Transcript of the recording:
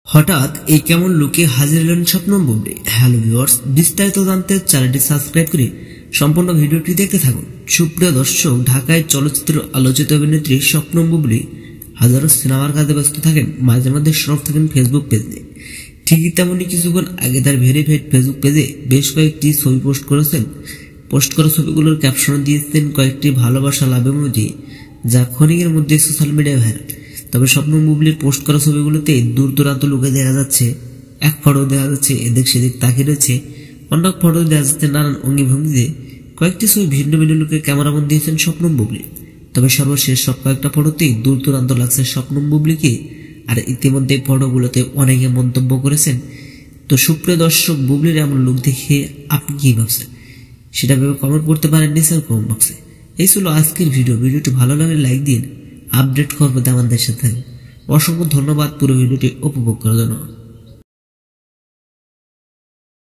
হঠাৎ এই কেমন লুকে হাজির হলেন স্বপ্নম বুবলি। হ্যালো ভিউয়ার্স, বিস্তারিত জানতে চ্যানেলটি সাবস্ক্রাইব করে সম্পূর্ণ ভিডিওটি দেখতে থাকুন। সুপ্রিয় দর্শক, ঢাকায় চলচ্চিত্র আলোচিত অভিনেত্রী স্বপ্নম বুবলি হাজারো সিনেমার কাজে ব্যস্ত থাকেন, মাঝে মধ্যে সরব থাকেন ফেসবুক পেজে। ঠিকই তেমনই কিছুক্ষণ আগে তার ভেরিফাইড ফেসবুক পেজে বেশ কয়েকটি ছবি পোস্ট করেছেন। পোস্ট করা ছবিগুলোর ক্যাপশন দিয়েছেন কয়েকটি ভালোবাসা লাভ ইমোজি, যা ক্ষণিকের মধ্যে সোশ্যাল মিডিয়ায় ভাইরাল। তবে স্বপ্নম বুবলির পোস্ট করা ছবিগুলোতে দূর দূরান্ত লোকে দেখা যাচ্ছে। এক ফটো দেখা যাচ্ছে এদিক সেদিক তাকিয়ে রয়েছে, অন্য ফটো দেখা যাচ্ছে নানান অঙ্গি ভঙ্গিতে। কয়েকটি ছবি ভিন্ন ভিন্ন লোকে ক্যামেরাবন্দি দিয়েছেন স্বপ্নম বুবলি। তবে সর্বশেষ সব কয়েকটা ফটোতেই দূর দূরান্ত লাগছে স্বপ্নম বুবলিকে। আর ইতিমধ্যে ফটোগুলোতে অনেকে মন্তব্য করেছেন। তো সুপ্রিয় দর্শক, বুবলির এমন লুক দেখে আপনি কি ভাবছেন সেটা ভেবে কমেন্ট করতে পারেন নিচের কমেন্ট বক্সে। এই ছিল আজকের ভিডিওটি ভালো লাগলে লাইক দিন। আপডেট খবর পেতে আমাদের সাথে অসংখ্য ধন্যবাদ পুরো ভিডিওটি উপভোগ করার জন্য।